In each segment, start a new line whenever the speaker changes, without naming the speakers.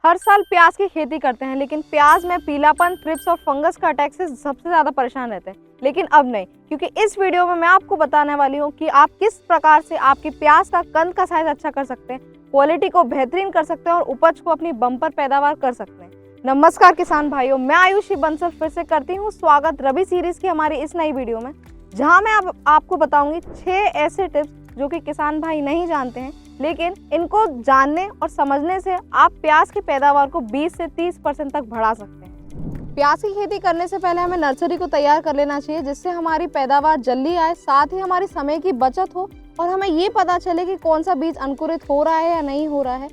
हर साल प्याज की खेती करते हैं, लेकिन प्याज में पीलापन, थ्रिप्स और फंगस का अटैक से सबसे ज़्यादा परेशान रहते हैं। लेकिन अब नहीं, क्योंकि इस वीडियो में मैं आपको बताने वाली हूँ कि आप किस प्रकार से आपकी प्याज का कंद का साइज अच्छा कर सकते हैं, क्वालिटी को बेहतरीन कर सकते हैं और उपज को अपनी बम्पर पैदावार कर सकते हैं। नमस्कार किसान भाइयों, मैं आयुषी बंसल फिर से करती हूँ स्वागत रबी सीरीज की हमारी इस नई वीडियो में, जहाँ मैं आपको बताऊंगी 6 ऐसे टिप्स जो कि किसान भाई नहीं जानते हैं, लेकिन इनको जानने और समझने से आप प्याज की पैदावार को 20 से 30% तक बढ़ा सकते हैं। प्याज की खेती करने से पहले हमें नर्सरी को तैयार कर लेना चाहिए, जिससे हमारी पैदावार जल्दी आए, साथ ही हमारी समय की बचत हो और हमें ये पता चले कि कौन सा बीज अंकुरित हो रहा है या नहीं हो रहा है।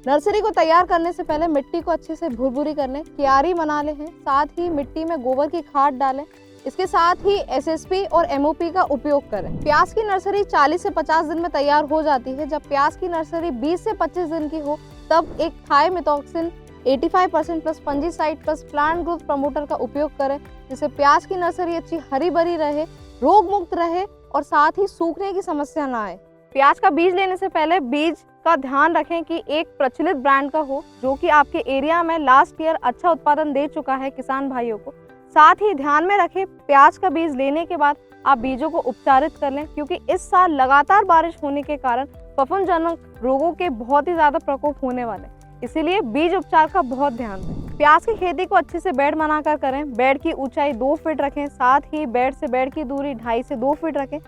नर्सरी को तैयार करने से पहले मिट्टी को अच्छे से भुरभुरी कर लें, क्यारी बना लें, साथ ही मिट्टी में गोबर की खाद डालें। इसके साथ ही एसएसपी और एमओपी का उपयोग करें। प्याज की नर्सरी 40 से 50 दिन में तैयार हो जाती है। जब प्याज की नर्सरी 20 से 25 दिन की हो, तब एक थायमिथॉक्सिन 85% plus fungicide plus plant growth promoter का उपयोग करें, जिससे प्याज की नर्सरी अच्छी हरी भरी रहे, रोग मुक्त रहे और साथ ही सूखने की समस्या ना आए। प्याज का बीज लेने से पहले बीज का ध्यान रखें कि एक प्रचलित ब्रांड का हो, जो कि आपके एरिया में लास्ट ईयर अच्छा उत्पादन दे चुका है किसान भाइयों को। साथ ही ध्यान में रखें, प्याज का बीज लेने के बाद आप बीजों को उपचारित कर लें, क्योंकि इस साल लगातार बारिश होने के कारण फफूंदजनक रोगों के बहुत ही ज्यादा प्रकोप होने वाले, इसीलिए बीज उपचार का बहुत ध्यान दें। प्याज की खेती को अच्छे से बेड बनाकर करें। बेड की ऊंचाई 2 फीट रखें, साथ ही बेड से बेड की दूरी 2.5 से 2 फीट रखें।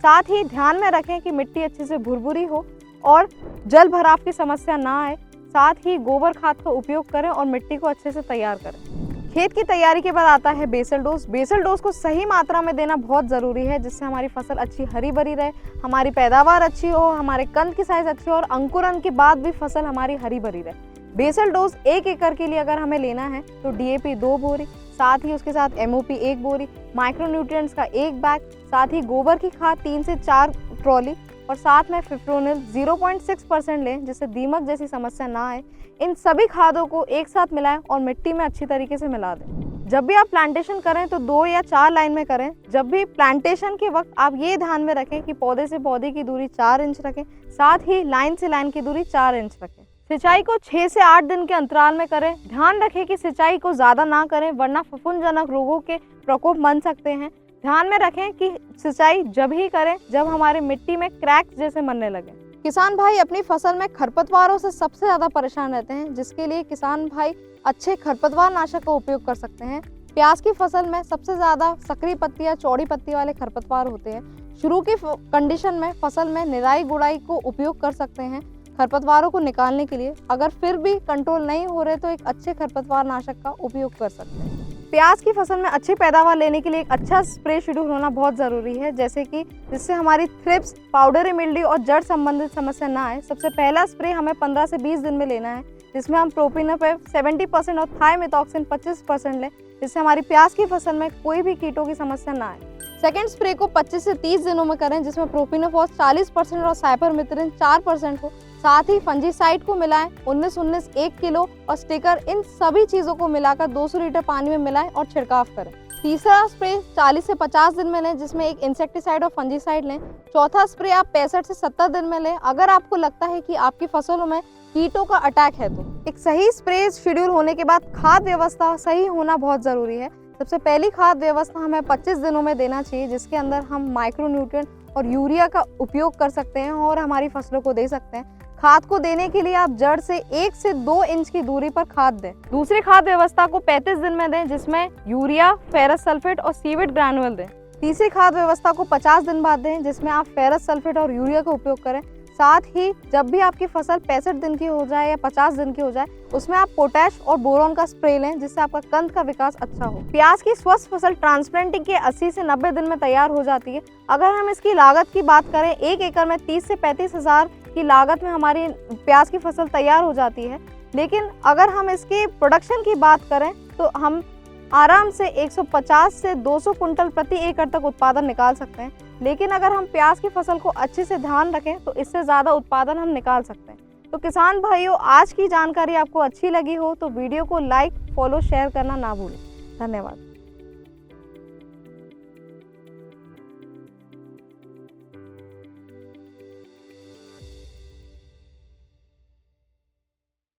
साथ ही ध्यान में रखें कि मिट्टी अच्छे से भुरभुरी हो और जल भराव की समस्या ना आए। साथ ही गोबर खाद का उपयोग करें और मिट्टी को अच्छे से तैयार करें। खेत की तैयारी के बाद आता है बेसल डोज। बेसल डोज को सही मात्रा में देना बहुत ज़रूरी है, जिससे हमारी फसल अच्छी हरी भरी रहे, हमारी पैदावार अच्छी हो, हमारे कंद की साइज अच्छी हो और अंकुरन के बाद भी फसल हमारी हरी भरी रहे। बेसल डोज 1 एकड़ के लिए अगर हमें लेना है तो डीएपी 2 बोरी, साथ ही उसके साथ एमओपी 1 बोरी, माइक्रोन्यूट्रिएंट्स का 1 बैग, साथ ही गोबर की खाद 3 से 4 ट्रॉली और साथ में फिप्रोनिल 0.6% लें, जिससे दीमक जैसी समस्या ना आए। इन सभी खादों को एक साथ मिलाएं और मिट्टी में अच्छी तरीके से मिला दें। जब भी आप प्लांटेशन करें तो 2 या 4 लाइन में करें। जब भी प्लांटेशन के वक्त आप ये ध्यान में रखें कि पौधे से पौधे की दूरी 4 इंच रखें, साथ ही लाइन से लाइन की दूरी 4 इंच रखें। सिंचाई को 6 से 8 दिन के अंतराल में करें। ध्यान रखें कि सिंचाई को ज़्यादा ना करें, वरना फफूंदजनक रोगों के प्रकोप बन सकते हैं। ध्यान में रखें कि सिंचाई जब ही करें जब हमारी मिट्टी में क्रैक्स जैसे बनने लगे। किसान भाई अपनी फसल में खरपतवारों से सबसे ज़्यादा परेशान रहते हैं, जिसके लिए किसान भाई अच्छे खरपतवार नाशक का उपयोग कर सकते हैं। प्याज की फसल में सबसे ज़्यादा सकरी पत्ती या चौड़ी पत्ती वाले खरपतवार होते हैं। शुरू की कंडीशन में फसल में निराई गुड़ाई को उपयोग कर सकते हैं खरपतवारों को निकालने के लिए। अगर फिर भी कंट्रोल नहीं हो रहे तो एक अच्छे खरपतवार नाशक का उपयोग कर सकते हैं। प्याज की फसल में अच्छी पैदावार लेने के लिए एक अच्छा स्प्रे शेड्यूल होना बहुत ज़रूरी है, जैसे कि जिससे हमारी थ्रिप्स, पाउडरी मिल्ड्यू और जड़ संबंधित समस्या ना आए। सबसे पहला स्प्रे हमें 15 से 20 दिन में लेना है, जिसमें हम प्रोपिनोपेव 70% और थायमिथॉक्सिन 25% लें, जिससे हमारी प्याज की फसल में कोई भी कीटों की समस्या ना आए। सेकेंड स्प्रे को 25 से 30 दिनों में करें, जिसमें प्रोपिनोफॉस 40% और साइपरमेथ्रिन 4% हो। साथ ही फंजीसाइड को मिलाएं 19-19 1 किलो और स्टिकर, इन सभी चीज़ों को मिलाकर 200 लीटर पानी में मिलाएं और छिड़काव करें। तीसरा स्प्रे 40 से 50 दिन में लें, जिसमें एक इंसेक्टिसाइड और फंजीसाइड लें। चौथा स्प्रे आप 65 से 70 दिन में लें, अगर आपको लगता है कि आपकी फसलों में कीटों का अटैक है तो। एक सही स्प्रे शेड्यूल होने के बाद खाद व्यवस्था सही होना बहुत ज़रूरी है। सबसे पहली खाद व्यवस्था हमें 25 दिनों में देना चाहिए, जिसके अंदर हम माइक्रोन्यूट्रिएंट और यूरिया का उपयोग कर सकते हैं और हमारी फसलों को दे सकते हैं। खाद को देने के लिए आप जड़ से 1 से 2 इंच की दूरी पर खाद दें। दूसरी खाद व्यवस्था को 35 दिन में दें, जिसमें यूरिया, फेरस सल्फेट और सीविड ग्रैन्युअल दें। तीसरी खाद व्यवस्था को 50 दिन बाद दें, जिसमें आप फेरस सल्फेट और यूरिया का उपयोग करें। साथ ही जब भी आपकी फसल 65 दिन की हो जाए या 50 दिन की हो जाए, उसमें आप पोटैश और बोरॉन का स्प्रे लें, जिससे आपका कंद का विकास अच्छा हो। प्याज की स्वस्थ फसल ट्रांसप्लांटिंग के 80 से 90 दिन में तैयार हो जाती है। अगर हम इसकी लागत की बात करें, 1 एकड़ में 30 से 35 हज़ार की लागत में हमारी प्याज की फसल तैयार हो जाती है। लेकिन अगर हम इसके प्रोडक्शन की बात करें तो हम आराम से 150 से 200 कुंटल प्रति एकड़ तक उत्पादन निकाल सकते हैं। लेकिन अगर हम प्याज की फसल को अच्छे से ध्यान रखें तो इससे ज़्यादा उत्पादन हम निकाल सकते हैं। तो किसान भाइयों, आज की जानकारी आपको अच्छी लगी हो तो वीडियो को लाइक, फॉलो, शेयर करना ना भूलें। धन्यवाद।